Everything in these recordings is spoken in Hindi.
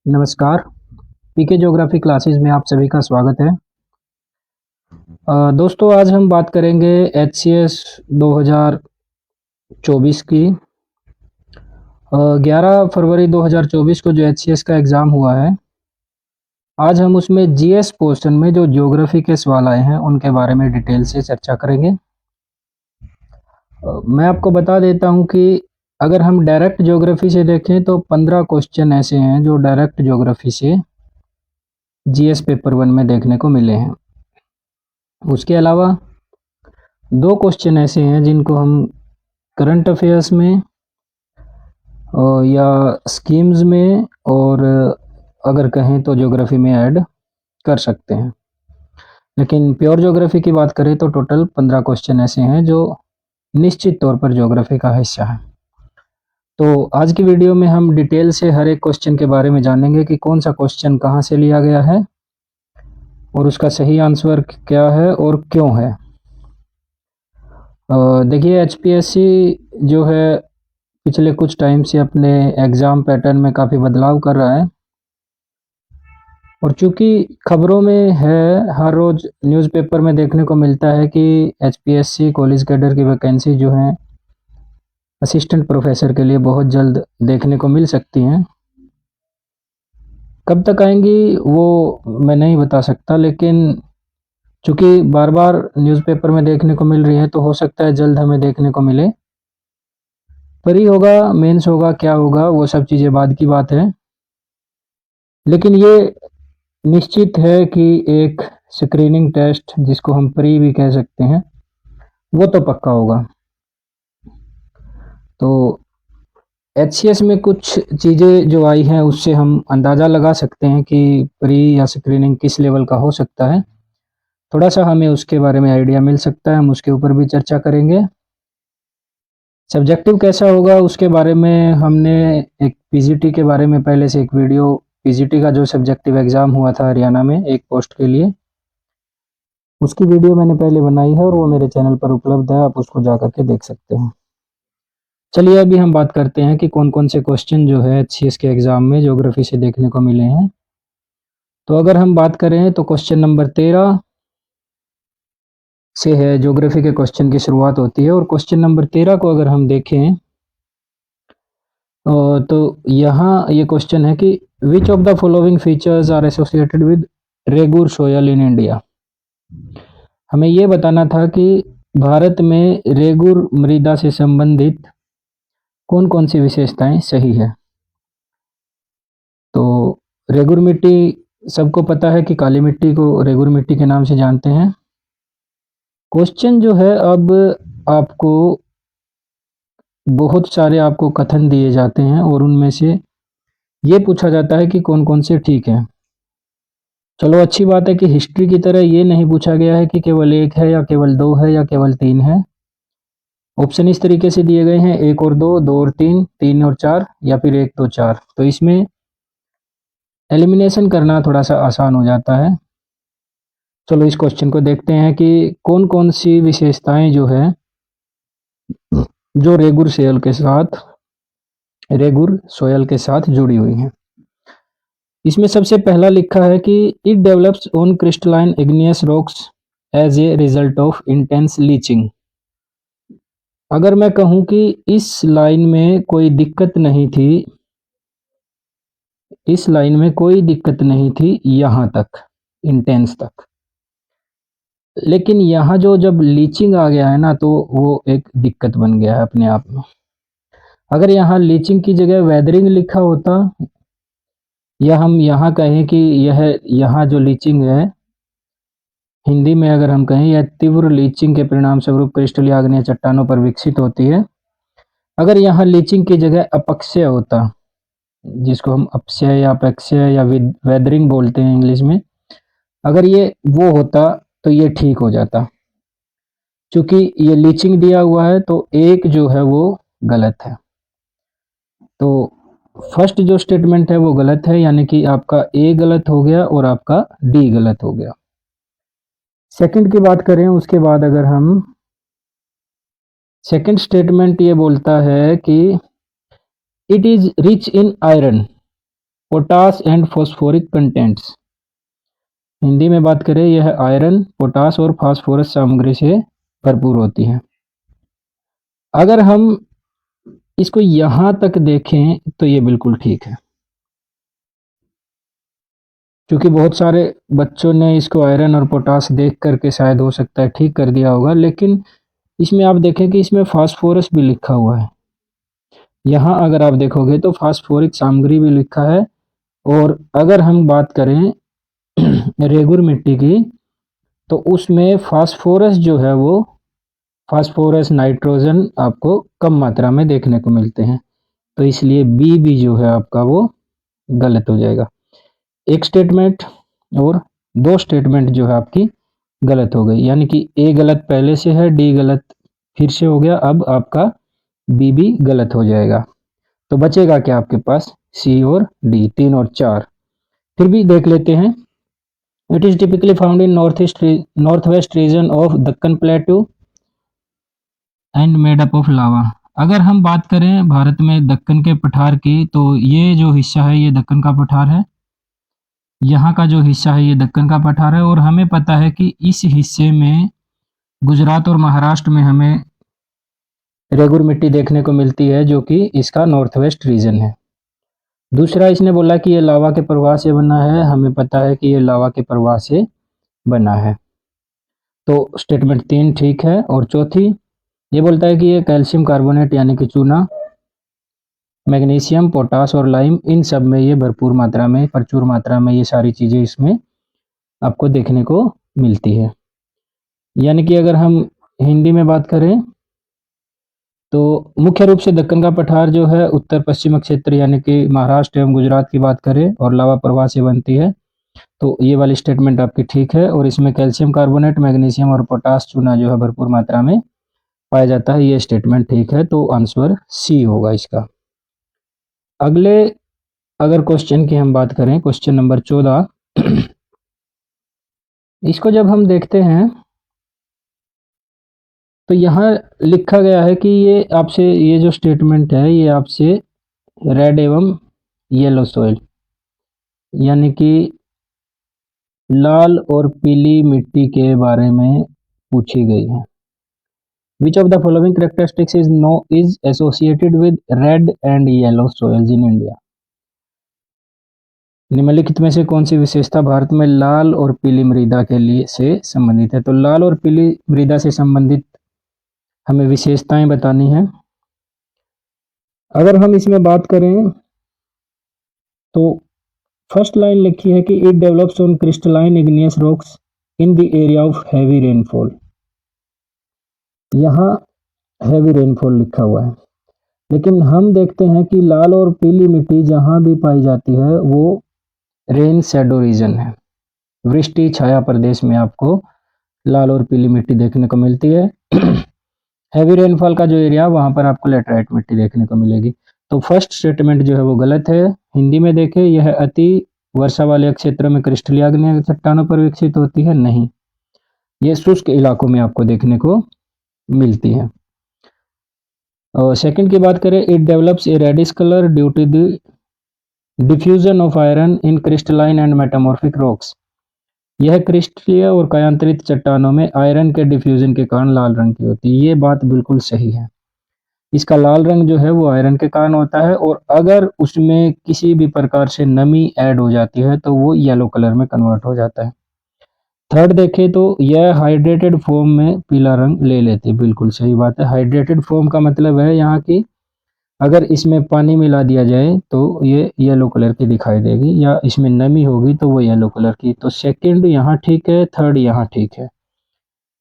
नमस्कार, पीके ज्योग्राफी क्लासेस में आप सभी का स्वागत है। दोस्तों आज हम बात करेंगे एचसीएस 2024 की। 11 फरवरी 2024 को जो एचसीएस का एग्ज़ाम हुआ है, आज हम उसमें जीएस पोर्शन में जो ज्योग्राफी के सवाल आए हैं उनके बारे में डिटेल से चर्चा करेंगे। मैं आपको बता देता हूं कि अगर हम डायरेक्ट ज्योग्राफी से देखें तो 15 क्वेश्चन ऐसे हैं जो डायरेक्ट ज्योग्राफी से जीएस पेपर 1 में देखने को मिले हैं। उसके अलावा 2 क्वेश्चन ऐसे हैं जिनको हम करंट अफेयर्स में या स्कीम्स में और अगर कहें तो ज्योग्राफी में ऐड कर सकते हैं। लेकिन प्योर ज्योग्राफी की बात करें तो टोटल 15 क्वेश्चन ऐसे हैं जो निश्चित तौर पर ज्योग्राफी का हिस्सा है। तो आज की वीडियो में हम डिटेल से हर एक क्वेश्चन के बारे में जानेंगे कि कौन सा क्वेश्चन कहाँ से लिया गया है और उसका सही आंसर क्या है और क्यों है। देखिए एचपीएससी जो है पिछले कुछ टाइम से अपने एग्ज़ाम पैटर्न में काफ़ी बदलाव कर रहा है और चूंकि खबरों में है, हर रोज़ न्यूज़पेपर में देखने को मिलता है कि एचपीएससी कॉलेज कैडर की वैकेंसी जो है असिस्टेंट प्रोफेसर के लिए बहुत जल्द देखने को मिल सकती हैं। कब तक आएंगी वो मैं नहीं बता सकता, लेकिन चूंकि बार बार न्यूज़पेपर में देखने को मिल रही है तो हो सकता है जल्द हमें देखने को मिले। प्री होगा, मेंस होगा, क्या होगा वो सब चीज़ें बाद की बात है, लेकिन ये निश्चित है कि एक स्क्रीनिंग टेस्ट जिसको हम प्री भी कह सकते हैं वो तो पक्का होगा। तो एचसीएस में कुछ चीज़ें जो आई हैं उससे हम अंदाज़ा लगा सकते हैं कि प्री या स्क्रीनिंग किस लेवल का हो सकता है। थोड़ा सा हमें उसके बारे में आइडिया मिल सकता है, हम उसके ऊपर भी चर्चा करेंगे। सब्जेक्टिव कैसा होगा उसके बारे में हमने एक पीजीटी के बारे में पहले से एक वीडियो, पीजीटी का जो सब्जेक्टिव एग्ज़ाम हुआ था हरियाणा में एक पोस्ट के लिए, उसकी वीडियो मैंने पहले बनाई है और वो मेरे चैनल पर उपलब्ध है, आप उसको जा करके देख सकते हैं। चलिए अभी हम बात करते हैं कि कौन कौन से क्वेश्चन जो है एचसीएस के एग्ज़ाम में ज्योग्राफी से देखने को मिले हैं। तो अगर हम बात करें तो क्वेश्चन नंबर 13 से है ज्योग्राफी के क्वेश्चन की शुरुआत होती है और क्वेश्चन नंबर 13 को अगर हम देखें तो यहाँ ये क्वेश्चन है कि which of the following features are associated with regur soil in India. हमें ये बताना था कि भारत में रेगुर मृदा से संबंधित कौन कौन सी विशेषताएं सही है। तो रेगुर मिट्टी सबको पता है कि काली मिट्टी को रेगुर मिट्टी के नाम से जानते हैं। क्वेश्चन जो है अब आपको बहुत सारे आपको कथन दिए जाते हैं और उनमें से ये पूछा जाता है कि कौन कौन से ठीक है। चलो अच्छी बात है कि हिस्ट्री की तरह ये नहीं पूछा गया है कि केवल एक है या केवल दो है या केवल तीन है। ऑप्शन इस तरीके से दिए गए हैं, एक और दो, दो और तीन, तीन और चार, या फिर एक दो चार। तो इसमें एलिमिनेशन करना थोड़ा सा आसान हो जाता है। चलो इस क्वेश्चन को देखते हैं कि कौन कौन सी विशेषताएं जो है जो रेगुर सोयल के साथ जुड़ी हुई हैं। इसमें सबसे पहला लिखा है कि it develops on crystalline igneous rocks as a result of intense leaching. अगर मैं कहूं कि इस लाइन में कोई दिक्कत नहीं थी, इस लाइन में कोई दिक्कत नहीं थी यहां तक, इंटेंस तक, लेकिन यहाँ जो जब लीचिंग आ गया है ना तो वो एक दिक्कत बन गया है अपने आप में। अगर यहाँ लीचिंग की जगह वेदरिंग लिखा होता, या हम यहाँ कहें कि यह यहाँ जो लीचिंग है हिंदी में अगर हम कहें यह तीव्र लीचिंग के परिणाम स्वरूप क्रिस्टलीय आग्नेय चट्टानों पर विकसित होती है। अगर यहाँ लीचिंग की जगह अपक्षय होता, जिसको हम अपक्षय या अपक्षय या वेदरिंग बोलते हैं इंग्लिश में, अगर ये वो होता तो ये ठीक हो जाता। चूंकि ये लीचिंग दिया हुआ है तो एक जो है वो गलत है। तो फर्स्ट जो स्टेटमेंट है वो गलत है, यानी कि आपका ए गलत हो गया और आपका डी गलत हो गया। सेकंड की बात करें उसके बाद, अगर हम सेकंड स्टेटमेंट ये बोलता है कि it is rich in iron, potash and phosphoric contents. Hindi में बात करें, यह आयरन, पोटास और फास्फोरस सामग्री से भरपूर होती है। अगर हम इसको यहाँ तक देखें तो ये बिल्कुल ठीक है, क्योंकि बहुत सारे बच्चों ने इसको आयरन और पोटास देख करके शायद हो सकता है ठीक कर दिया होगा, लेकिन इसमें आप देखें कि इसमें फास्फोरस भी लिखा हुआ है। यहाँ अगर आप देखोगे तो फास्फोरिक सामग्री भी लिखा है। और अगर हम बात करें रेगुर मिट्टी की, तो उसमें फास्फोरस जो है वो फास्फोरस नाइट्रोजन आपको कम मात्रा में देखने को मिलते हैं, तो इसलिए बी भी जो है आपका वो गलत हो जाएगा। एक स्टेटमेंट और दो स्टेटमेंट जो है आपकी गलत हो गई, यानी कि ए गलत पहले से है, डी गलत फिर से हो गया, अब आपका बी भी गलत हो जाएगा। तो बचेगा क्या आपके पास, सी और डी, 3 और 4। फिर भी देख लेते हैं। It is typically found in north west region of Deccan प्लेटू and made up of lava. अगर हम बात करें भारत में दक्कन के पठार की, तो ये जो हिस्सा है ये दक्कन का पठार है। यहाँ का जो हिस्सा है ये दक्कन का पठार है, और हमें पता है कि इस हिस्से में गुजरात और महाराष्ट्र में हमें रेगुर मिट्टी देखने को मिलती है, जो कि इसका नॉर्थ वेस्ट रीजन है। दूसरा, इसने बोला कि ये लावा के प्रवाह से बना है, हमें पता है कि ये लावा के प्रवाह से बना है, तो स्टेटमेंट 3 ठीक है। और चौथी, ये बोलता है कि ये कैल्शियम कार्बोनेट यानी कि चूना, मैग्नीशियम, पोटास और लाइम, इन सब में ये भरपूर मात्रा में, प्रचुर मात्रा में ये सारी चीज़ें इसमें आपको देखने को मिलती है। यानी कि अगर हम हिंदी में बात करें तो मुख्य रूप से दक्कन का पठार जो है उत्तर पश्चिम क्षेत्र यानी कि महाराष्ट्र एवं गुजरात की बात करें और लावा प्रवाह से बनती है, तो ये वाली स्टेटमेंट आपकी ठीक है। और इसमें कैल्शियम कार्बोनेट, मैग्नीशियम और पोटास चूना जो है भरपूर मात्रा में पाया जाता है, ये स्टेटमेंट ठीक है, तो आंसर सी होगा इसका। अगले अगर क्वेश्चन की हम बात करें, क्वेश्चन नंबर 14, इसको जब हम देखते हैं तो यहाँ लिखा गया है कि ये आपसे, ये जो स्टेटमेंट है ये आपसे रेड एवं येलो सॉइल यानी कि लाल और पीली मिट्टी के बारे में पूछी गई है। Which of the following characteristics is associated with red and yellow soils in India? निम्नलिखित में से कौन सी विशेषता भारत में लाल और पीली मृदा के लिए से संबंधित है? तो लाल और पीली मृदा से संबंधित हमें विशेषताएं बतानी है। अगर हम इसमें बात करें तो फर्स्ट लाइन लिखी है कि it develops on crystalline igneous rocks in the area of heavy rainfall. यहाँ हैवी रेनफॉल लिखा हुआ है, लेकिन हम देखते हैं कि लाल और पीली मिट्टी जहाँ भी पाई जाती है वो रेन शैडो रीजन है, वृष्टि छाया प्रदेश में आपको लाल और पीली मिट्टी देखने को मिलती है। हैवी रेनफॉल का जो एरिया वहां पर आपको लेटराइट मिट्टी देखने को मिलेगी। तो फर्स्ट स्टेटमेंट जो है वो गलत है। हिंदी में देखें, यह अति वर्षा वाले क्षेत्रों में क्रिस्टलीय आग्नेय चट्टानों पर विकसित होती है, नहीं, ये शुष्क इलाकों में आपको देखने को मिलती है। और सेकंड की बात करें, it develops a reddish colour due to the diffusion of iron in crystalline and metamorphic rocks. यह क्रिस्टलीय और कायांतरित चट्टानों में आयरन के डिफ्यूजन के कारण लाल रंग की होती है। ये बात बिल्कुल सही है, इसका लाल रंग जो है वो आयरन के कारण होता है, और अगर उसमें किसी भी प्रकार से नमी ऐड हो जाती है तो वो येलो कलर में कन्वर्ट हो जाता है। थर्ड देखें तो यह हाइड्रेटेड फॉर्म में पीला रंग ले लेती है, बिल्कुल सही बात है। हाइड्रेटेड फॉर्म का मतलब है यहाँ की अगर इसमें पानी मिला दिया जाए तो ये येलो कलर की दिखाई देगी, या इसमें नमी होगी तो वो येलो कलर की। तो सेकंड यहाँ ठीक है, थर्ड यहाँ ठीक है।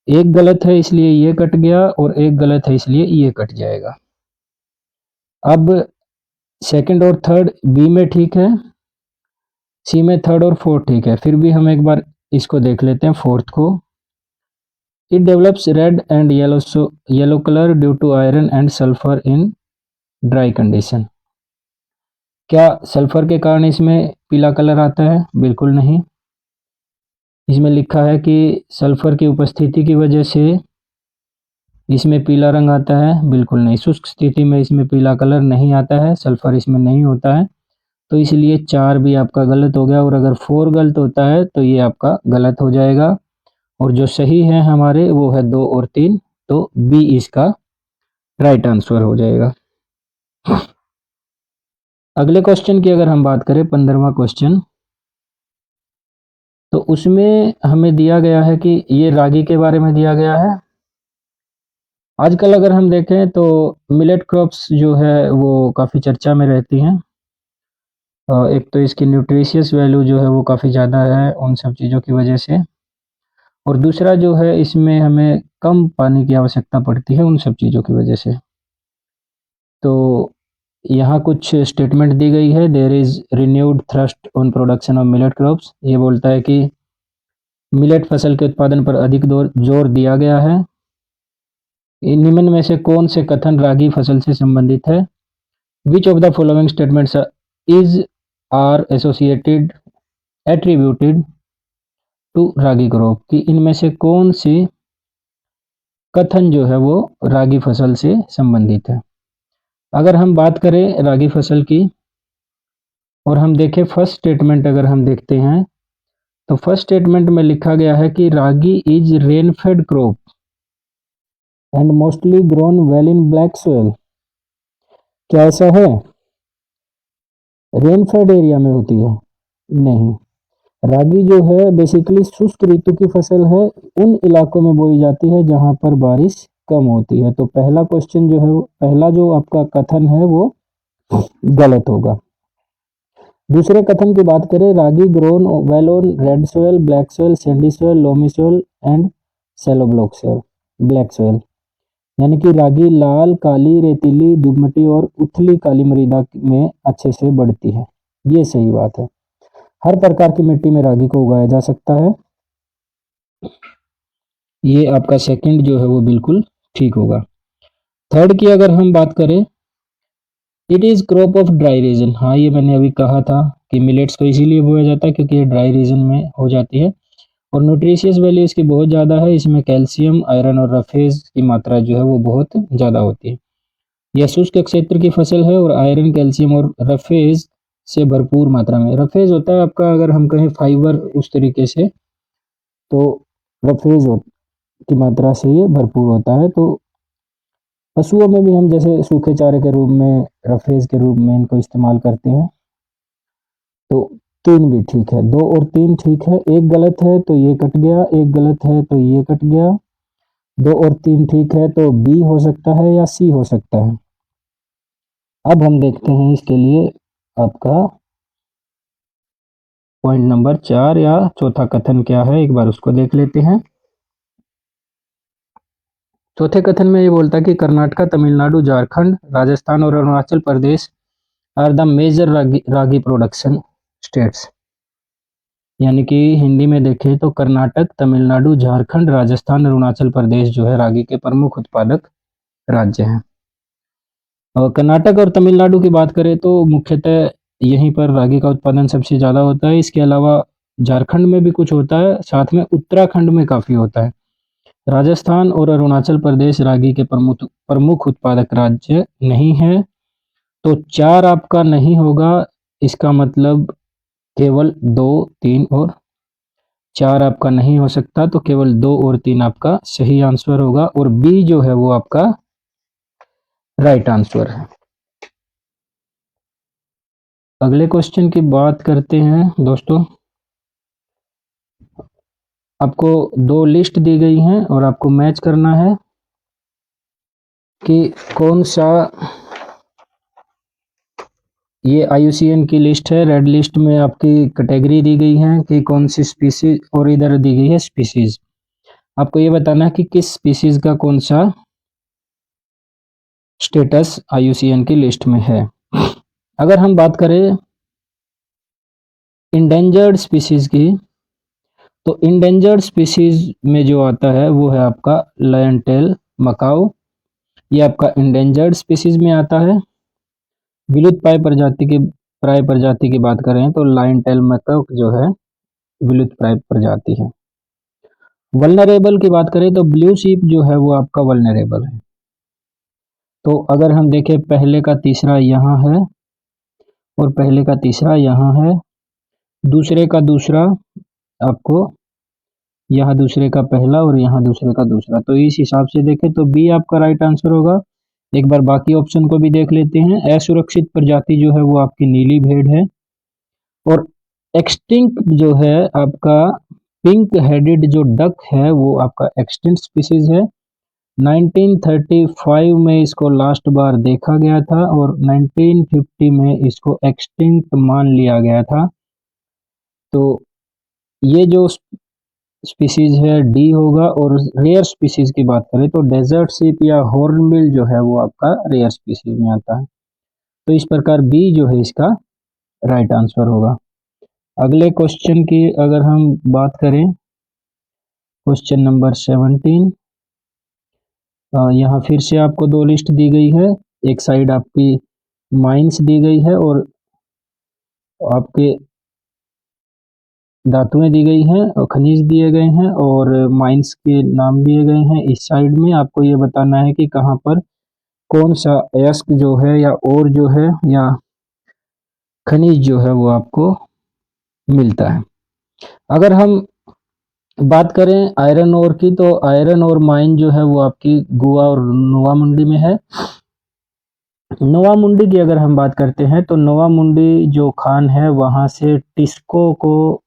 एक गलत है इसलिए ये कट गया, और एक गलत है इसलिए ये कट जाएगा। अब सेकंड और थर्ड बी में ठीक है, सी में थर्ड और फोर्थ ठीक है। फिर भी हम एक बार इसको देख लेते हैं फोर्थ को। It develops red and yellow colour due to iron and sulphur in dry condition. क्या सल्फर के कारण इसमें पीला कलर आता है? बिल्कुल नहीं। इसमें लिखा है कि सल्फर की उपस्थिति की वजह से इसमें पीला रंग आता है, बिल्कुल नहीं। शुष्क स्थिति में इसमें पीला कलर नहीं आता है, सल्फर इसमें नहीं होता है। तो इसलिए 4 भी आपका गलत हो गया, और अगर 4 गलत होता है तो ये आपका गलत हो जाएगा, और जो सही है हमारे वो है 2 और 3, तो बी इसका राइट आंसर हो जाएगा। अगले क्वेश्चन की अगर हम बात करें, 15वां क्वेश्चन, तो उसमें हमें दिया गया है कि ये रागी के बारे में दिया गया है। आजकल अगर हम देखें तो मिलेट क्रॉप्स जो है वो काफ़ी चर्चा में रहती हैं। एक तो इसकी न्यूट्रिशियस वैल्यू जो है वो काफ़ी ज़्यादा है उन सब चीज़ों की वजह से, और दूसरा जो है इसमें हमें कम पानी की आवश्यकता पड़ती है उन सब चीज़ों की वजह से। तो यहाँ कुछ स्टेटमेंट दी गई है, there is renewed thrust on production of millet crops. ये बोलता है कि मिलेट फसल के उत्पादन पर अधिक जोर दिया गया है। निम्न में से कौन से कथन रागी फसल से संबंधित है? Which of the following statements is are associated attributed to ragi crop, कि इनमें से कौन सी कथन जो है वो रागी फसल से संबंधित है। अगर हम बात करें रागी फसल की और हम देखें फर्स्ट स्टेटमेंट, अगर हम देखते हैं तो फर्स्ट स्टेटमेंट में लिखा गया है कि ragi is rain fed crop and mostly grown well in black soil. क्या ऐसा है? रेन फेड एरिया में होती है? नहीं, रागी जो है बेसिकली शुष्क ऋतु की फसल है, उन इलाकों में बोई जाती है जहां पर बारिश कम होती है। तो पहला क्वेश्चन जो है, पहला जो आपका कथन है वो गलत होगा। दूसरे कथन की बात करें, ragi grown well on red soil, black soil, sandy soil, loamy soil and shallow black soil, black soil, यानी कि रागी लाल, काली, रेतीली, दुमटी और उथली काली मृदा में अच्छे से बढ़ती है। ये सही बात है, हर प्रकार की मिट्टी में रागी को उगाया जा सकता है। ये आपका सेकंड जो है वो बिल्कुल ठीक होगा। थर्ड की अगर हम बात करें, it is crop of dry region. हाँ, ये मैंने अभी कहा था कि मिलेट्स को इसीलिए बोया जाता है क्योंकि ये ड्राई रीजन में हो जाती है, और न्यूट्रिशियस वैल्यू इसकी बहुत ज़्यादा है। इसमें कैल्शियम, आयरन और रफेज की मात्रा जो है वो बहुत ज़्यादा होती है। यह शुष्क क्षेत्र की फसल है और आयरन, कैल्शियम और रफेज से भरपूर मात्रा में, रफेज होता है आपका अगर हम कहें फाइबर उस तरीके से, तो रफेज की मात्रा से ये भरपूर होता है। तो पशुओं में भी हम जैसे सूखे चारे के रूप में, रफेज के रूप में इनको इस्तेमाल करते हैं। तो 3 भी ठीक है, 2 और 3 ठीक है, एक गलत है तो ये कट गया, एक गलत है तो ये कट गया। 2 और 3 ठीक है, तो बी हो सकता है या सी हो सकता है। अब हम देखते हैं इसके लिए आपका पॉइंट नंबर 4 या चौथा कथन क्या है, एक बार उसको देख लेते हैं। चौथे कथन में ये बोलता है कि कर्नाटक, तमिलनाडु, झारखंड, राजस्थान और Arunachal Pradesh are the major ragi production states. यानी कि हिंदी में देखें तो कर्नाटक, तमिलनाडु, झारखंड, राजस्थान, अरुणाचल प्रदेश जो है रागी के प्रमुख उत्पादक राज्य हैं। और कर्नाटक और तमिलनाडु की बात करें तो मुख्यतः यहीं पर रागी का उत्पादन सबसे ज़्यादा होता है। इसके अलावा झारखंड में भी कुछ होता है, साथ में उत्तराखंड में काफ़ी होता है। राजस्थान और अरुणाचल प्रदेश रागी के प्रमुख उत्पादक राज्य नहीं है। तो 4 आपका नहीं होगा, इसका मतलब केवल 2, 3 और 4 आपका नहीं हो सकता, तो केवल 2 और 3 आपका सही आंसर होगा, और बी जो है वो आपका राइट आंसर है। अगले क्वेश्चन की बात करते हैं दोस्तों। आपको 2 लिस्ट दी गई हैं और आपको मैच करना है कि कौन सा, ये IUCN की लिस्ट है। रेड लिस्ट में आपकी कैटेगरी दी गई है कि कौन सी स्पीसीज, और इधर दी गई है स्पीसीज। आपको ये बताना है कि किस स्पीसीज का कौन सा स्टेटस IUCN की लिस्ट में है। अगर हम बात करें इंडेंजर्ड स्पीसीज की, तो इंडेंजर्ड स्पीसीज में जो आता है वो है आपका लायन टेल मकाऊ। ये आपका इंडेंजर्ड स्पीसीज में आता है। विलुप्त प्राय प्रजाति की बात करें तो लायन टेल मकाऊ जो है विलुप्त प्राय प्रजाति है। वल्नरेबल की बात करें तो ब्लू शीप जो है वो आपका वल्नरेबल है। तो अगर हम देखें पहले का तीसरा यहाँ है, और पहले का तीसरा यहाँ है, दूसरे का दूसरा आपको यहाँ दूसरे का पहला और यहाँ दूसरे का दूसरा। तो इस हिसाब से देखें तो बी आपका राइट आंसर होगा। एक बार बाकी ऑप्शन को भी देख लेते हैं। असुरक्षित प्रजाति जो है वो आपकी नीली भेड़ है, और एक्सटिंक्ट जो है आपका पिंक हेडेड जो डक है वो आपका एक्सटिंक्ट स्पीसीज है। 1935 में इसको लास्ट बार देखा गया था और 1950 में इसको एक्सटिंक्ट मान लिया गया था। तो ये जो स्पीसीज है डी होगा। और रेयर स्पीसीज की बात करें तो डेजर्ट सीप या हॉर्नबिल जो है वो आपका रेयर स्पीसीज में आता है। तो इस प्रकार बी जो है इसका राइट आंसर होगा। अगले क्वेश्चन की अगर हम बात करें, क्वेश्चन नंबर 17, यहाँ फिर से आपको दो लिस्ट दी गई है। एक साइड आपकी माइंस दी गई है और आपके धातुएं दी गई हैं और खनिज दिए गए हैं और माइंस के नाम दिए गए हैं। इस साइड में आपको ये बताना है कि कहाँ पर कौन सा अयस्क जो है या और जो है या खनिज जो है वो आपको मिलता है। अगर हम बात करें आयरन ओर की, तो आयरन और माइन जो है वो आपकी गोवा और नोवामुंडी में है। नोवामुंडी की अगर हम बात करते हैं तो नोवामुंडी जो खान है वहां से टिस्को को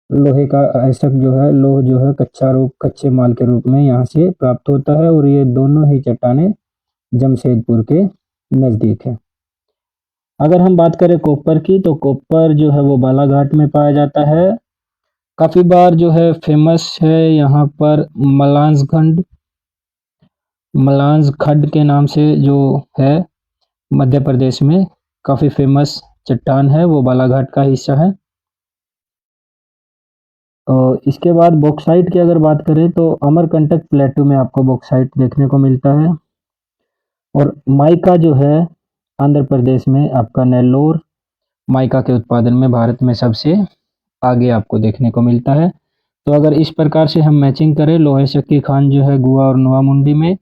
लोहे का अयस्क जो है लोह जो है कच्चे माल के रूप में यहाँ से प्राप्त होता है और ये दोनों ही चट्टानें जमशेदपुर के नज़दीक है। अगर हम बात करें कॉपर की, तो कॉपर जो है वो बालाघाट में पाया जाता है। काफ़ी बार जो है फेमस है यहाँ पर मलांज खड्ड के नाम से जो है मध्य प्रदेश में काफ़ी फेमस चट्टान है, वो बालाघाट का हिस्सा है। और इसके बाद बॉक्साइट की अगर बात करें तो अमरकंटक प्लेटू में आपको बॉक्साइट देखने को मिलता है। और माइका जो है आंध्र प्रदेश में आपका नेल्लोर माइका के उत्पादन में भारत में सबसे आगे आपको देखने को मिलता है। तो अगर इस प्रकार से हम मैचिंग करें, लोहे शक्की खान जो है गोवा और नोवामुंडी में,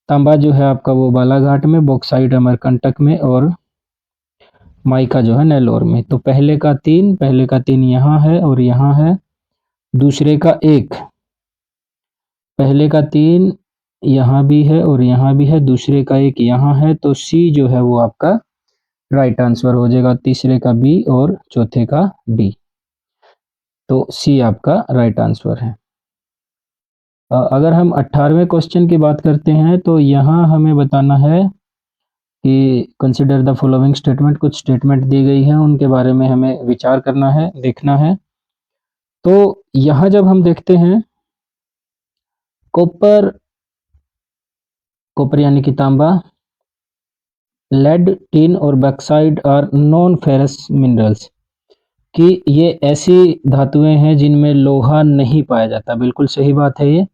तांबा जो है आपका वो बालाघाट में, बॉक्साइट अमरकंटक में और माइका जो है नेल्लोर में। तो पहले का तीन यहाँ है और यहाँ है, दूसरे का एक, पहले का 3 यहाँ भी है और यहाँ भी है, दूसरे का एक यहाँ है। तो सी जो है वो आपका राइट आंसर हो जाएगा, तीसरे का बी और चौथे का डी। तो सी आपका राइट आंसर है। अगर हम 18वें क्वेश्चन की बात करते हैं तो यहाँ हमें बताना है कि कंसिडर द फॉलोइंग स्टेटमेंट। कुछ स्टेटमेंट दी गई है, उनके बारे में हमें विचार करना है, देखना है। तो यहाँ जब हम देखते हैं कॉपर यानी कि तांबा, लेड, टिन और bauxite are non ferrous minerals, कि ये ऐसी धातुएं हैं जिनमें लोहा नहीं पाया जाता। बिल्कुल सही बात है ये।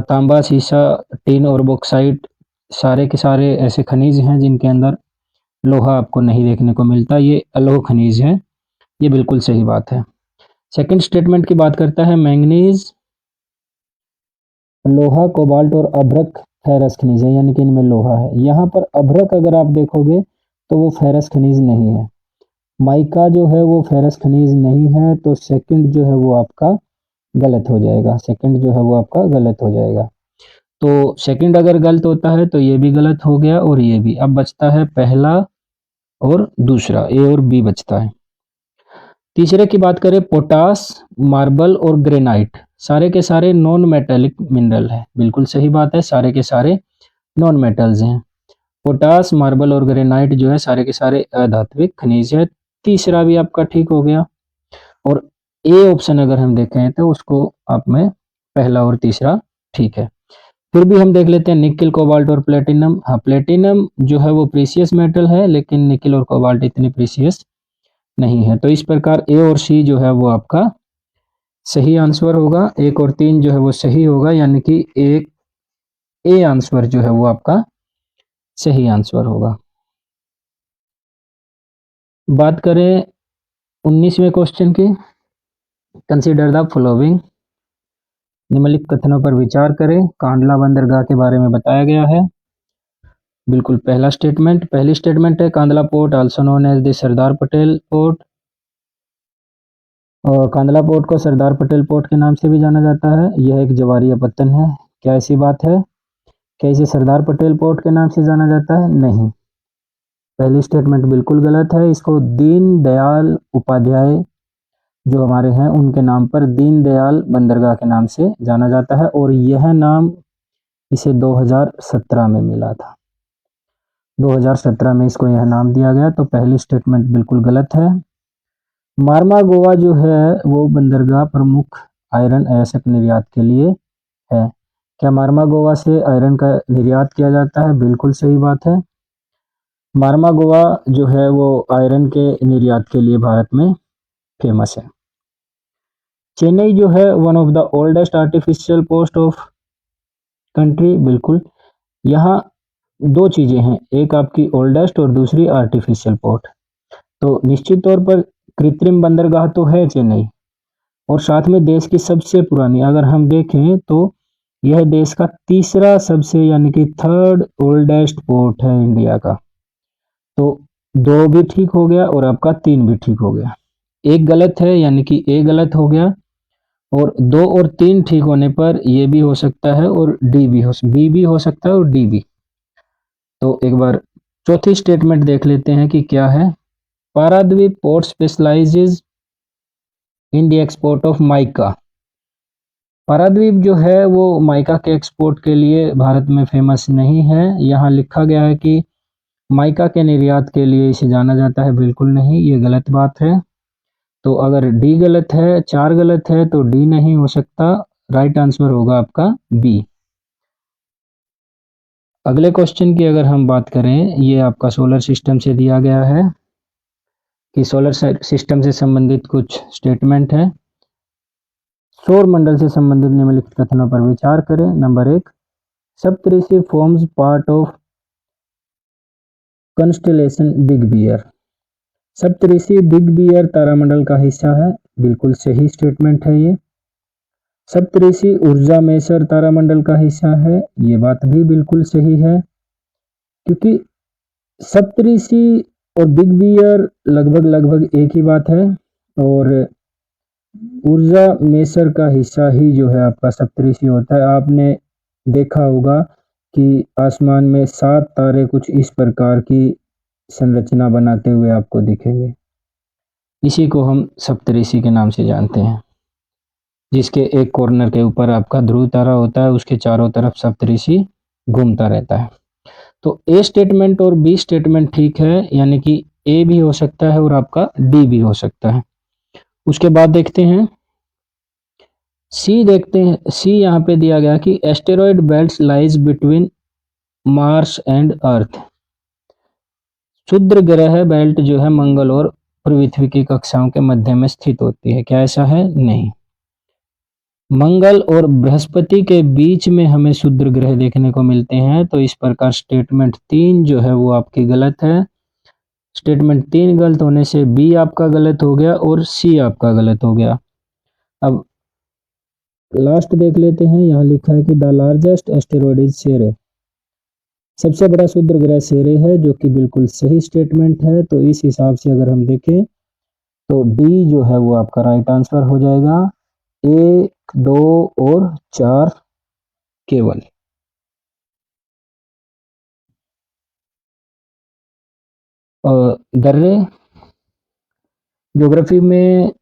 तांबा, सीसा, टिन और बॉक्साइट सारे के सारे ऐसे खनिज हैं जिनके अंदर लोहा आपको नहीं देखने को मिलता, ये अलोह खनिज हैं। ये बिल्कुल सही बात है। सेकंड स्टेटमेंट की बात करता है, मैंगनीज, लोहा, कोबाल्ट और अभ्रक फेरस खनिज है, यानी कि इनमें लोहा है। यहाँ पर अभ्रक अगर आप देखोगे तो वो फेरस खनिज नहीं है। माइका जो है वो फेरस खनिज नहीं है, तो सेकंड जो है वो आपका गलत हो जाएगा। सेकंड जो है वो आपका गलत हो जाएगा। तो सेकंड अगर गलत होता है तो ये भी गलत हो गया और ये भी। अब बचता है पहला और दूसरा, ए और बी बचता है। तीसरे की बात करें, पोटास, मार्बल और ग्रेनाइट सारे के सारे नॉन मेटेलिक मिनरल है। बिल्कुल सही बात है, सारे के सारे नॉन मेटल्स हैं। पोटास, मार्बल और ग्रेनाइट जो है सारे के सारे अधात्विक खनिज है। तीसरा भी आपका ठीक हो गया। और ए ऑप्शन अगर हम देखें तो उसको आप में पहला और तीसरा ठीक है। फिर भी हम देख लेते हैं निकिल, कोबाल्ट और प्लेटिनम। हाँ, प्लेटिनम जो है वो प्रीसियस मेटल है, लेकिन निकिल और कोबाल्ट इतने प्रीसियस नहीं है। तो इस प्रकार ए और सी जो है वो आपका सही आंसर होगा। 1 और 3 जो है वो सही होगा, यानी कि एक ए आंसर जो है वो आपका सही आंसर होगा। बात करें 19वें क्वेश्चन की, कंसीडर द फॉलोइंग, निम्नलिखित कथनों पर विचार करें। कांडला बंदरगाह के बारे में बताया गया है। बिल्कुल पहली स्टेटमेंट है Kandla port also known as the Sardar Patel port, और कांदला पोर्ट को सरदार पटेल पोर्ट के नाम से भी जाना जाता है। यह एक जवारिया पत्तन है। क्या ऐसी बात है? क्या इसे सरदार पटेल पोर्ट के नाम से जाना जाता है? नहीं, पहली स्टेटमेंट बिल्कुल गलत है। इसको दीन दयाल उपाध्याय जो हमारे हैं उनके नाम पर दीन दयाल बंदरगाह के नाम से जाना जाता है, और यह नाम इसे 2017 में मिला था। 2017 में इसको यह नाम दिया गया, तो पहली स्टेटमेंट बिल्कुल गलत है। मारमागोवा जो है वो बंदरगाह प्रमुख आयरन ऐसेट निर्यात के लिए है। क्या मारमागोवा से आयरन का निर्यात किया जाता है? बिल्कुल सही बात है। मारमागोवा जो है वो आयरन के निर्यात के लिए भारत में फेमस है। चेन्नई जो है one of the oldest artificial post of country, बिल्कुल। यहाँ दो चीज़ें हैं, एक आपकी ओल्डेस्ट और दूसरी आर्टिफिशियल पोर्ट। तो निश्चित तौर पर कृत्रिम बंदरगाह तो है चेन्नई, और साथ में देश की सबसे पुरानी, अगर हम देखें तो यह देश का तीसरा सबसे यानी कि थर्ड ओल्डेस्ट पोर्ट है इंडिया का। तो दो भी ठीक हो गया और आपका तीन भी ठीक हो गया। एक गलत है यानी कि ए गलत हो गया, और दो और तीन ठीक होने पर ये भी हो सकता है और बी भी हो सकता है और डी भी। तो एक बार चौथी स्टेटमेंट देख लेते हैं कि क्या है। Paradip port specialises in the export of mica. Paradip जो है वो माइका के एक्सपोर्ट के लिए भारत में फेमस नहीं है। यहाँ लिखा गया है कि माइका के निर्यात के लिए इसे जाना जाता है, बिल्कुल नहीं, ये गलत बात है। तो अगर डी गलत है, चार गलत है, तो डी नहीं हो सकता, राइट आंसर होगा आपका बी। अगले क्वेश्चन की अगर हम बात करें, ये आपका सोलर सिस्टम से दिया गया है कि सोलर सिस्टम से संबंधित कुछ स्टेटमेंट है। सौर मंडल से संबंधित निम्नलिखित कथनों पर विचार करें। Number 1, Saptarishi forms part of constellation big bear. Saptarishi big bear तारामंडल का हिस्सा है, बिल्कुल सही स्टेटमेंट है ये। सप्तऋषि ऊर्जा मेसर तारामंडल का हिस्सा है, ये बात भी बिल्कुल सही है, क्योंकि सप्तऋषि और बिग बियर लगभग एक ही बात है, और ऊर्जा मेसर का हिस्सा ही जो है आपका सप्तऋषि होता है। आपने देखा होगा कि आसमान में 7 तारे कुछ इस प्रकार की संरचना बनाते हुए आपको दिखेंगे, इसी को हम सप्तऋषि के नाम से जानते हैं, जिसके एक कॉर्नर के ऊपर आपका ध्रुव तारा होता है, उसके चारों तरफ सप्तऋषि घूमता रहता है। तो ए स्टेटमेंट और बी स्टेटमेंट ठीक है, यानी कि ए भी हो सकता है और आपका डी भी हो सकता है। उसके बाद देखते हैं सी, देखते हैं सी। यहाँ पे दिया गया कि asteroid belt lies between Mars and earth. क्षुद्र ग्रह बेल्ट जो है मंगल और पृथ्वी की कक्षाओं के मध्य में स्थित होती है। क्या ऐसा है? नहीं। मंगल और बृहस्पति के बीच में हमें क्षुद्र ग्रह देखने को मिलते हैं, तो इस प्रकार स्टेटमेंट 3 जो है वो आपकी गलत है। स्टेटमेंट 3 गलत होने से बी आपका गलत हो गया और सी आपका गलत हो गया। अब लास्ट देख लेते हैं। यहाँ लिखा है कि द लार्जेस्ट एस्टेरॉयड इज सेरे। सबसे बड़ा क्षुद्र ग्रह सेरे है, जो कि बिल्कुल सही स्टेटमेंट है। तो इस हिसाब से अगर हम देखें तो डी जो है वो आपका राइट आंसर हो जाएगा। 1, 2 और 4 केवल। दर्रे, ज्योग्राफी में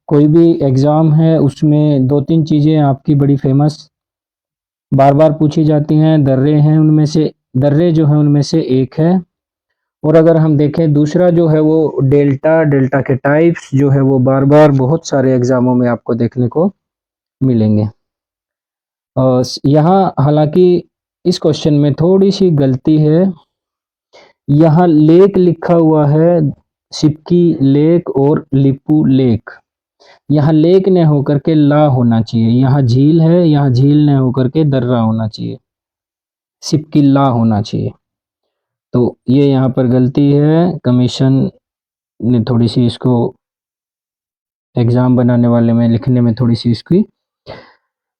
कोई भी एग्जाम है उसमें 2-3 चीजें आपकी बड़ी फेमस बार बार पूछी जाती हैं। दर्रे हैं उनमें से, दर्रे जो है उनमें से एक है। और अगर हम देखें दूसरा जो है वो डेल्टा के टाइप्स जो है वो बार बार बहुत सारे एग्जामों में आपको देखने को मिलेंगे। यहाँ हालांकि इस क्वेश्चन में थोड़ी सी गलती है। यहाँ लेक लिखा हुआ है, सिपकी लेक और लिपू लेक। यहाँ लेक ने होकर के ला होना चाहिए। यहाँ झील है, यहाँ झील ने होकर के दर्रा होना चाहिए, सिपकी ला होना चाहिए। तो ये यहाँ पर गलती है, कमीशन ने थोड़ी सी इसको एग्जाम बनाने वाले में लिखने में थोड़ी सी इसकी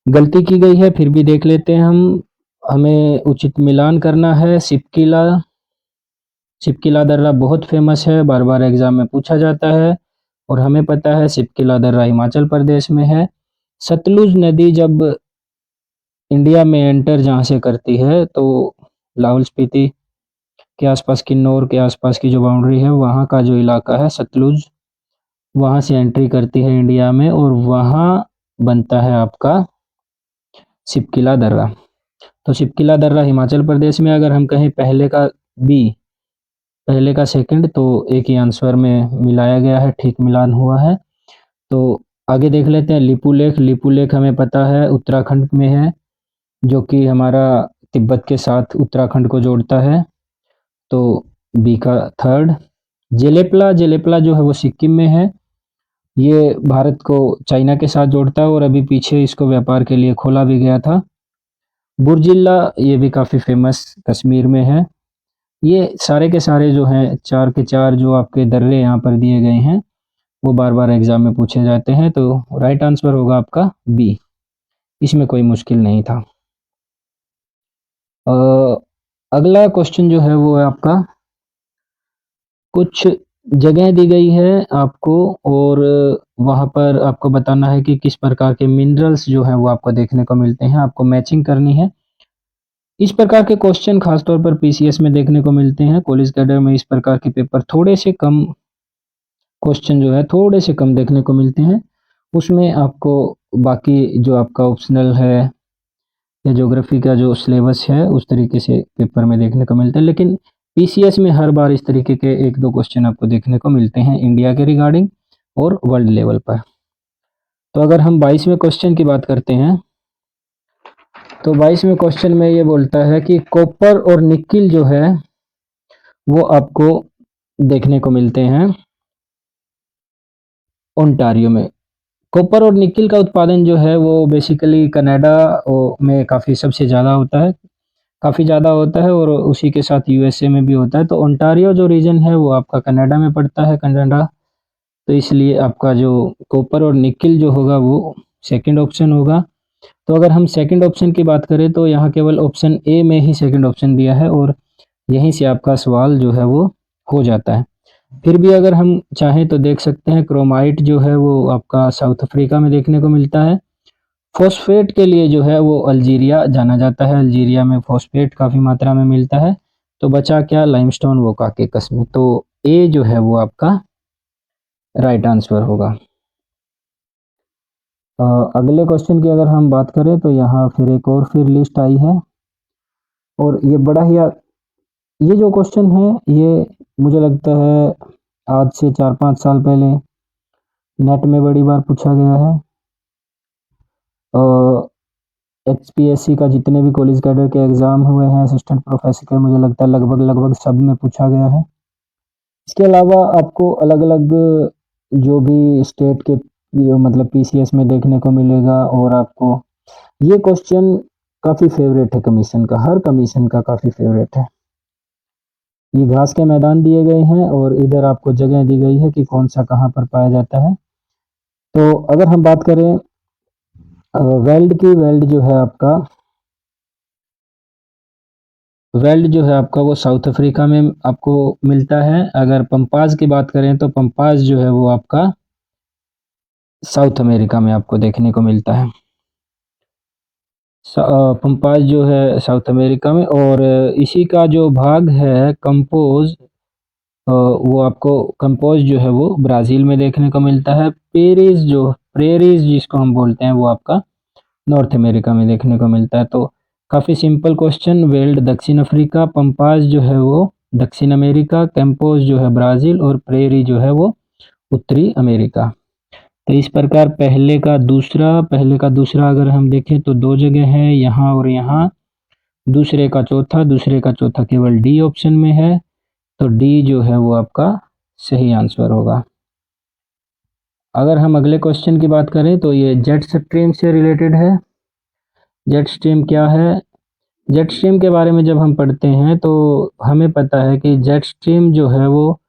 गलती की गई है। फिर भी देख लेते हैं हम, हमें उचित मिलान करना है। सिपकी ला शिपकिला दर्रा बहुत फेमस है, बार बार एग्जाम में पूछा जाता है और हमें पता है शिपकिला दर्रा हिमाचल प्रदेश में है। सतलुज नदी जब इंडिया में एंटर जहाँ से करती है तो लाहौल स्पीति के आसपास, किन्नौर के आसपास की जो बाउंड्री है, वहाँ का जो इलाका है सतलुज, वहाँ से एंट्री करती है इंडिया में और वहाँ बनता है आपका शिपकिला दर्रा। तो शिपकिला दर्रा हिमाचल प्रदेश में, अगर हम कहें पहले का बी, पहले का सेकंड, तो एक ही आंसर में मिलाया गया है, ठीक मिलान हुआ है। तो आगे देख लेते हैं लिपू लेक। लिपू लेक हमें पता है उत्तराखंड में है, जो कि हमारा तिब्बत के साथ उत्तराखंड को जोड़ता है, तो बी का थर्ड। जेलेपला, जेलेपला जो है वो सिक्किम में है, ये भारत को चाइना के साथ जोड़ता है और अभी पीछे इसको व्यापार के लिए खोला भी गया था। बुर्जिल्ला, ये भी काफ़ी फेमस कश्मीर में है। ये सारे के सारे जो हैं, चार के चार जो आपके दर्रे यहाँ पर दिए गए हैं, वो बार बार एग्जाम में पूछे जाते हैं, तो राइट आंसर होगा आपका बी, इसमें कोई मुश्किल नहीं था। अगला क्वेश्चन जो है वो है आपका, कुछ जगह दी गई है आपको और वहाँ पर आपको बताना है कि किस प्रकार के मिनरल्स जो हैं वो आपको देखने को मिलते हैं, आपको मैचिंग करनी है। इस प्रकार के क्वेश्चन खासतौर पर पीसीएस में देखने को मिलते हैं। कॉलेज कैडर में इस प्रकार के पेपर थोड़े से कम, क्वेश्चन जो है थोड़े से कम देखने को मिलते हैं। उसमें आपको बाकी जो आपका ऑप्शनल है या ज्योग्राफी का जो सिलेबस है उस तरीके से पेपर में देखने को मिलता है, लेकिन पीसीएस में हर बार इस तरीके के एक दो क्वेश्चन आपको देखने को मिलते हैं इंडिया के रिगार्डिंग और वर्ल्ड लेवल पर। तो अगर हम 22वें क्वेश्चन की बात करते हैं, तो 22वें क्वेश्चन में ये बोलता है कि कॉपर और निकिल जो है वो आपको देखने को मिलते हैं ओंटारियो में। कॉपर और निकिल का उत्पादन जो है वो बेसिकली कनाडा में काफ़ी सबसे ज़्यादा होता है, काफ़ी ज़्यादा होता है और उसी के साथ यूएसए में भी होता है। तो ओंटारियो जो रीजन है वो आपका कनाडा में पड़ता है, कनाडा, तो इसलिए आपका जो कॉपर और निकिल जो होगा वो सेकंड ऑप्शन होगा। तो अगर हम सेकंड ऑप्शन की बात करें तो यहाँ केवल ऑप्शन ए में ही सेकंड ऑप्शन दिया है और यहीं से आपका सवाल जो है वो हो जाता है। फिर भी अगर हम चाहें तो देख सकते हैं, क्रोमाइट जो है वो आपका साउथ अफ्रीका में देखने को मिलता है। फॉस्फेट के लिए जो है वो अल्जीरिया जाना जाता है, अल्जीरिया में फॉस्फेट काफ़ी मात्रा में मिलता है। तो बचा क्या, लाइमस्टोन वो काके कस्मी, तो ए जो है वो आपका राइट आंसर होगा। अगले क्वेश्चन की अगर हम बात करें तो यहाँ फिर एक और फिर लिस्ट आई है और ये बड़ा ही ये जो क्वेश्चन है ये मुझे लगता है आज से 4-5 साल पहले नेट में बड़ी बार पूछा गया है। एचपीएससी का जितने भी कॉलेज कैडर के एग्ज़ाम हुए हैं असिस्टेंट प्रोफेसर के, मुझे लगता है लगभग सब में पूछा गया है। इसके अलावा आपको अलग अलग जो भी स्टेट के मतलब पीसीएस में देखने को मिलेगा और आपको ये क्वेश्चन काफ़ी फेवरेट है कमीशन का, हर कमीशन का काफ़ी फेवरेट है। ये घास के मैदान दिए गए हैं और इधर आपको जगह दी गई है कि कौन सा कहाँ पर पाया जाता है। तो अगर हम बात करें वेल्ड की, वेल्ड जो है आपका वो साउथ अफ्रीका में आपको मिलता है। अगर पंपाज की बात करें तो पंपाज जो है वो आपका साउथ अमेरिका में आपको देखने को मिलता है। पंपाज जो है साउथ अमेरिका में, और इसी का जो भाग है कंपोज, वो आपको कंपोज जो है वो ब्राज़ील में देखने को मिलता है। प्रेरीज जिसको हम बोलते हैं वो आपका नॉर्थ अमेरिका में देखने को मिलता है। तो काफ़ी सिंपल क्वेश्चन, वेल्ड दक्षिण अफ्रीका, पंपाज जो है वो दक्षिण अमेरिका, कैंपोज जो है ब्राज़ील और प्रेरी जो है वो उत्तरी अमेरिका। तो इस प्रकार पहले का दूसरा अगर हम देखें तो दो जगह है, यहाँ और यहाँ। दूसरे का चौथा केवल डी ऑप्शन में है, तो डी जो है वो आपका सही आंसर होगा। अगर हम अगले क्वेश्चन की बात करें तो ये जेट स्ट्रीम से रिलेटेड है। जेट स्ट्रीम क्या है? जेट स्ट्रीम के बारे में जब हम पढ़ते हैं तो हमें पता है कि जेट स्ट्रीम जो है वो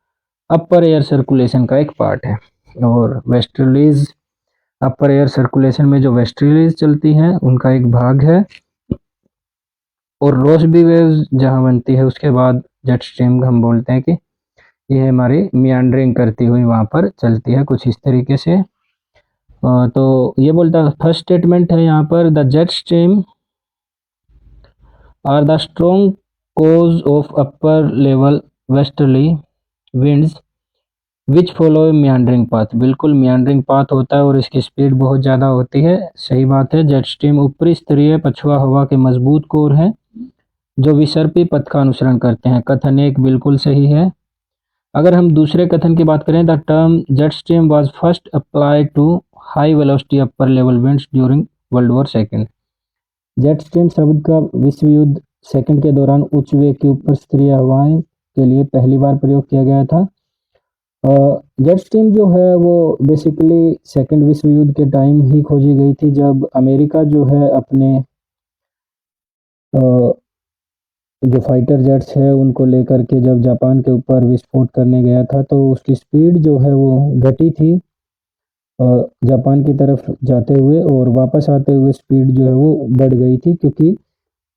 अपर एयर सर्कुलेशन का एक पार्ट है और वेस्टर्लीज, अपर एयर सर्कुलेशन में जो वेस्टर्लीज चलती हैं उनका एक भाग है। और रोसबी वेव्स जहाँ बनती है उसके बाद जेट स्ट्रीम हम बोलते हैं कि ये हमारी मियांडरिंग करती हुई वहाँ पर चलती है कुछ इस तरीके से। तो ये बोलता है, फर्स्ट स्टेटमेंट है यहाँ पर, the jet stream are the strong cores of upper level westerly winds which follow meandering path. बिल्कुल मियांडरिंग पाथ होता है और इसकी स्पीड बहुत ज़्यादा होती है, सही बात है। जेट स्ट्रीम ऊपरी स्तरीय पछुआ हवा के मजबूत कोर है जो विसर्पी पथ का अनुसरण करते हैं। कथन एक बिल्कुल सही है। अगर हम दूसरे कथन की बात करें, the term jet stream was first applied to high velocity upper level winds during World War second. Jet stream शब्द का विश्व युद्ध सेकंड के दौरान उच्च वेग की ऊपर स्तरीय हवाएं के लिए पहली बार प्रयोग किया गया था। जेट स्ट्रीम जो है वो बेसिकली सेकंड विश्व युद्ध के टाइम ही खोजी गई थी, जब अमेरिका जो है अपने जो फाइटर जेट्स है उनको लेकर के जब जापान के ऊपर विस्फोट करने गया था, तो उसकी स्पीड जो है वो घटी थी जापान की तरफ जाते हुए, और वापस आते हुए स्पीड जो है वो बढ़ गई थी, क्योंकि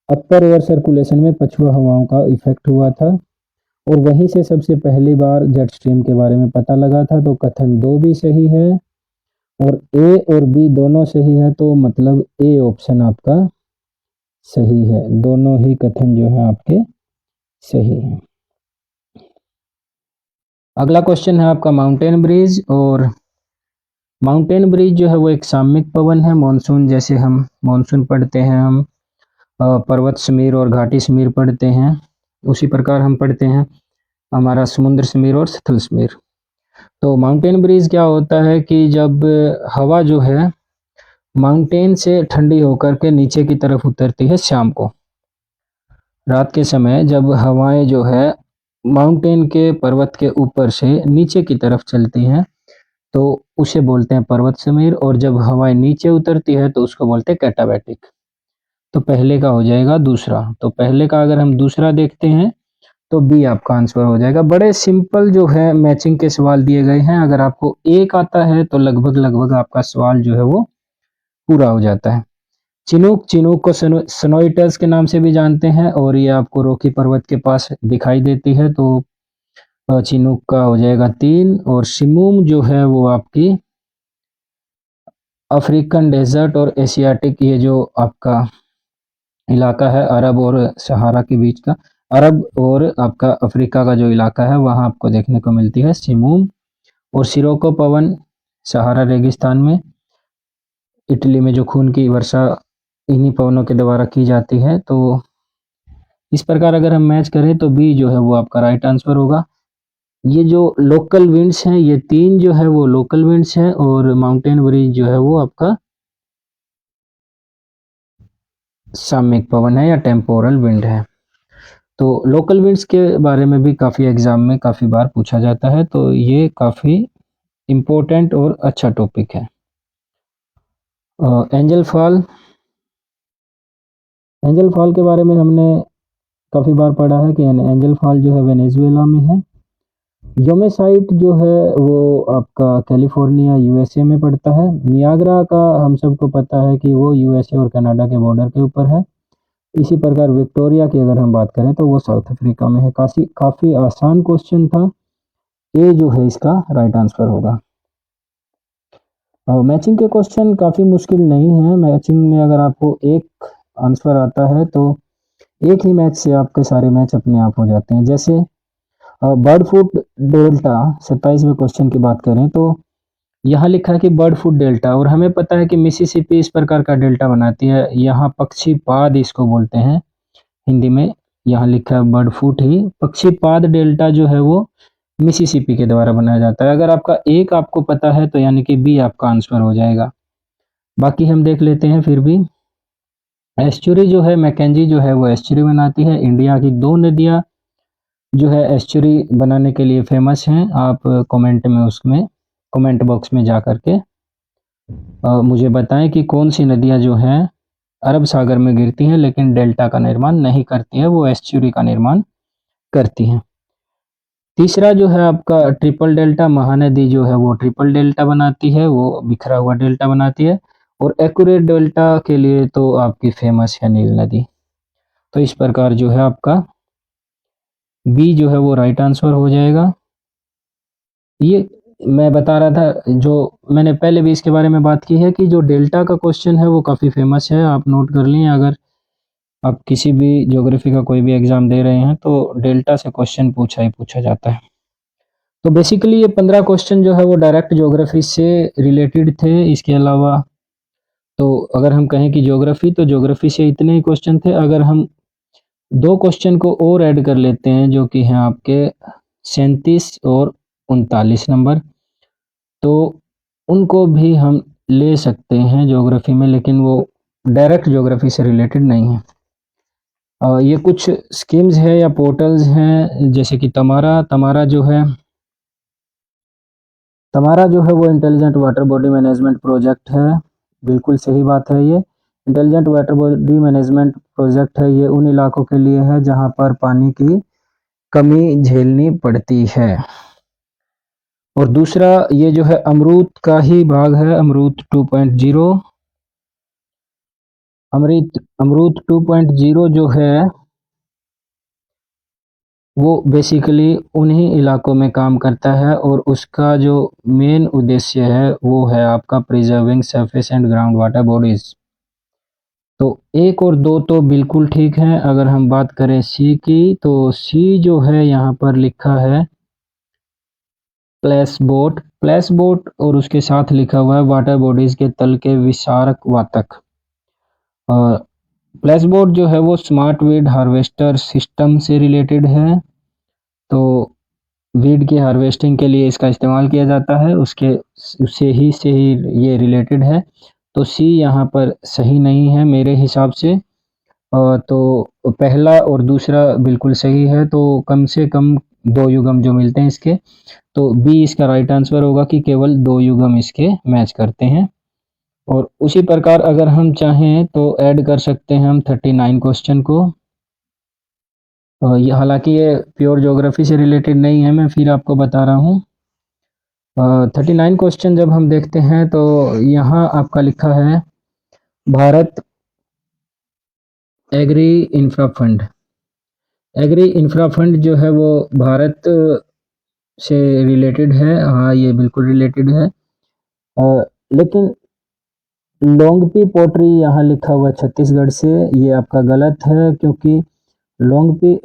अपर एयर सर्कुलेशन में पछुआ हवाओं का इफेक्ट हुआ था, और वहीं से सबसे पहली बार जेट स्ट्रीम के बारे में पता लगा था। तो कथन 2 भी सही है और ए और बी दोनों सही है, तो मतलब ए ऑप्शन आपका सही है। दोनों ही कथन जो है आपके सही है। अगला क्वेश्चन है आपका माउंटेन ब्रीज, और माउंटेन ब्रीज जो है वो एक सामयिक पवन है। मानसून जैसे हम मानसून पढ़ते हैं, हम पर्वत समीर और घाटी समीर पढ़ते हैं, उसी प्रकार हम पढ़ते हैं हमारा समुद्र समीर और स्थल समीर। तो माउंटेन ब्रीज क्या होता है कि जब हवा जो है माउंटेन से ठंडी होकर के नीचे की तरफ उतरती है शाम को, रात के समय जब हवाएं जो है माउंटेन के पर्वत के ऊपर से नीचे की तरफ चलती हैं तो उसे बोलते हैं पर्वत समीर, और जब हवाएं नीचे उतरती है तो उसको बोलते हैं कैटाबैटिक। तो पहले का हो जाएगा दूसरा, तो पहले का अगर हम दूसरा देखते हैं तो बी आपका आंसर हो जाएगा। बड़े सिंपल जो है मैचिंग के सवाल दिए गए हैं, अगर आपको एक आता है तो लगभग लगभग आपका सवाल जो है वो पूरा हो जाता है। चिनूक, चिनूक को सनोइटर्स के नाम से भी जानते हैं, और ये आपको रॉकी पर्वत के पास दिखाई देती है, तो चिनूक का हो जाएगा 3। और शिमूम जो है वो आपकी अफ्रीकन डेजर्ट और एशियाटिक, ये जो आपका इलाका है अरब और सहारा के बीच का, अरब और आपका अफ्रीका का जो इलाका है वहाँ आपको देखने को मिलती है शिमूम। और सिरोको पवन सहारा रेगिस्तान में, इटली में जो खून की वर्षा इन्हीं पवनों के द्वारा की जाती है। तो इस प्रकार अगर हम मैच करें तो बी जो है वो आपका राइट आंसर होगा। ये जो लोकल विंड्स हैं, ये 3 जो है वो लोकल विंड्स हैं, और माउंटेन ब्रीज जो है वो आपका सामयिक पवन है या टेम्पोरल विंड है। तो लोकल विंड्स के बारे में भी काफ़ी एग्जाम में काफ़ी बार पूछा जाता है, तो ये काफ़ी इम्पोर्टेंट और अच्छा टॉपिक है। एंजल फॉल, एंजल फॉल के बारे में हमने काफ़ी बार पढ़ा है कि एंजल फॉल जो है वेनेजुएला में है। योमेसाइट जो है वो आपका कैलिफोर्निया यूएसए में पड़ता है। नियाग्रा का हम सबको पता है कि वो यूएसए और कनाडा के बॉर्डर के ऊपर है। इसी प्रकार विक्टोरिया की अगर हम बात करें तो वो साउथ अफ्रीका में है। काफ़ी आसान क्वेश्चन था, ए जो है इसका राइट आंसर होगा। मैचिंग के क्वेश्चन काफ़ी मुश्किल नहीं है। मैचिंग में अगर आपको एक आंसर आता है तो एक ही मैच से आपके सारे मैच अपने आप हो जाते हैं। जैसे बर्ड फूट डेल्टा 27वें क्वेश्चन की बात करें तो यहाँ लिखा है कि बर्ड फूट डेल्टा, और हमें पता है कि मिसिसिपी इस प्रकार का डेल्टा बनाती है। यहाँ पक्षीपाद इसको बोलते हैं हिंदी में, यहाँ लिखा है बर्ड फूट ही। पक्षीपाद डेल्टा जो है वो मिसिसिपी के द्वारा बनाया जाता है। अगर आपका एक आपको पता है तो यानी कि बी आपका आंसर हो जाएगा। बाकी हम देख लेते हैं फिर भी। एस्चुरी जो है मैकेंजी जो है वो एस्चुरी बनाती है। इंडिया की 2 नदियाँ जो है एस्चुरी बनाने के लिए फेमस हैं। आप कमेंट बॉक्स में जा करके मुझे बताएं कि कौन सी नदियाँ जो हैं अरब सागर में गिरती हैं लेकिन डेल्टा का निर्माण नहीं करती हैं, वो एस्चुरी का निर्माण करती हैं। तीसरा जो है आपका ट्रिपल डेल्टा, महानदी जो है वो ट्रिपल डेल्टा बनाती है, वो बिखरा हुआ डेल्टा बनाती है। और एक्यूरेट डेल्टा के लिए तो आपकी फेमस है नील नदी। तो इस प्रकार जो है आपका बी जो है वो राइट आंसर हो जाएगा। ये मैं बता रहा था, जो मैंने पहले भी इसके बारे में बात की है कि जो डेल्टा का क्वेश्चन है वो काफ़ी फेमस है, आप नोट कर लें। अगर आप किसी भी ज्योग्राफी का कोई भी एग्ज़ाम दे रहे हैं तो डेल्टा से क्वेश्चन पूछा ही पूछा जाता है। तो बेसिकली ये 15 क्वेश्चन जो है वो डायरेक्ट ज्योग्राफी से रिलेटेड थे। इसके अलावा तो अगर हम कहें कि ज्योग्राफी, तो ज्योग्राफी से इतने ही क्वेश्चन थे। अगर हम 2 क्वेश्चन को और ऐड कर लेते हैं जो कि हैं आपके 37 और 39 नंबर, तो उनको भी हम ले सकते हैं ज्योग्राफी में, लेकिन वो डायरेक्ट ज्योग्राफी से रिलेटेड नहीं है। ये कुछ स्कीम्स हैं या पोर्टल्स हैं, जैसे कि तमारा जो है वो intelligent water body management project है। बिल्कुल सही बात है ये। Intelligent water body management project है, ये उन इलाकों के लिए है जहाँ पर पानी की कमी झेलनी पड़ती है। और दूसरा ये जो है अमरूत का ही भाग है, अमरूत 2.0। अमरूत 2.0 जो है वो बेसिकली उन्हीं इलाकों में काम करता है, और उसका जो मेन उद्देश्य है वो है आपका preserving surface and ground water bodies. तो 1 और 2 तो बिल्कुल ठीक है। अगर हम बात करें सी की, तो सी जो है यहाँ पर लिखा है प्लेस बोट और उसके साथ लिखा हुआ है वाटर बॉडीज के तल के विसारक वातक। और प्लेस बोट जो है वो स्मार्ट वीड हार्वेस्टर सिस्टम से रिलेटेड है। तो वीड की हार्वेस्टिंग के लिए इसका इस्तेमाल किया जाता है, उसके से ही ये रिलेटेड है। तो सी यहाँ पर सही नहीं है मेरे हिसाब से। तो पहला और दूसरा बिल्कुल सही है, तो कम से कम 2 युग्म जो मिलते हैं इसके, तो बी इसका राइट आंसर होगा कि केवल 2 युग्म इसके मैच करते हैं। और उसी प्रकार अगर हम चाहें तो ऐड कर सकते हैं हम 39 क्वेश्चन को। ये हालांकि ये प्योर ज्योग्राफी से रिलेटेड नहीं है, मैं फिर आपको बता रहा हूँ। 39 क्वेश्चन जब हम देखते हैं तो यहाँ आपका लिखा है Bharat agri infra fund. Agri infra fund जो है वो भारत से रिलेटेड है, हाँ ये बिल्कुल रिलेटेड है। लेकिन लोंगपी पोट्री यहाँ लिखा हुआ छत्तीसगढ़ से, ये आपका गलत है, क्योंकि लोंगपी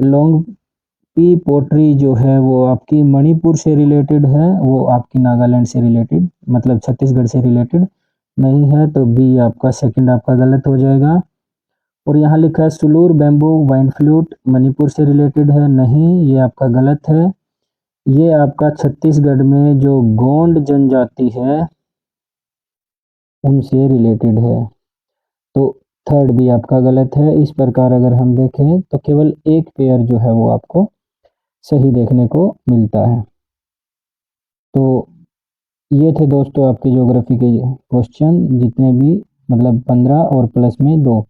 पोट्री जो है वो आपकी मणिपुर से रिलेटेड है, वो आपकी नागालैंड से रिलेटेड, मतलब छत्तीसगढ़ से रिलेटेड नहीं है। तो बी आपका सेकंड आपका गलत हो जाएगा। और यहाँ लिखा है Sulur bamboo wine flute, Manipur से रिलेटेड है, नहीं ये आपका गलत है। ये आपका छत्तीसगढ़ में जो गोंड जनजाति है उनसे रिलेटेड है। तो थर्ड भी आपका गलत है। इस प्रकार अगर हम देखें तो केवल एक पेयर जो है वो आपको सही देखने को मिलता है। तो ये थे दोस्तों आपके ज्योग्राफी के क्वेश्चन, जितने भी मतलब 15 और प्लस में 2,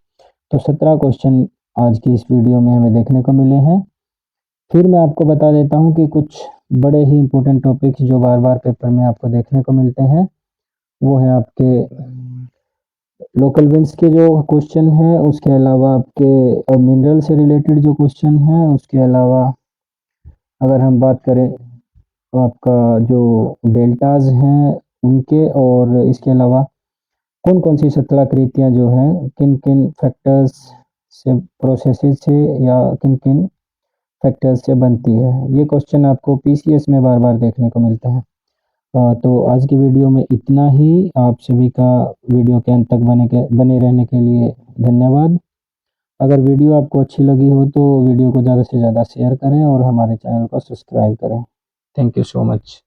तो 17 क्वेश्चन आज की इस वीडियो में हमें देखने को मिले हैं। फिर मैं आपको बता देता हूँ कि कुछ बड़े ही इम्पोर्टेंट टॉपिक्स जो बार बार पेपर में आपको देखने को मिलते हैं, वो है आपके लोकल विंड्स के जो क्वेश्चन हैं, उसके अलावा आपके मिनरल से रिलेटेड जो क्वेश्चन हैं, उसके अलावा अगर हम बात करें तो आपका जो डेल्टाज हैं उनके, और इसके अलावा कौन कौन सी शतलाकृतियाँ जो हैं किन किन फैक्टर्स से प्रोसेसेस से या किन किन फैक्टर्स से बनती है, ये क्वेश्चन आपको पीसीएस में बार बार देखने को मिलते हैं। तो आज की वीडियो में इतना ही। आप सभी का वीडियो के अंत तक बने रहने के लिए धन्यवाद। अगर वीडियो आपको अच्छी लगी हो तो वीडियो को ज़्यादा से ज़्यादा शेयर करें और हमारे चैनल को सब्सक्राइब करें। Thank you so much.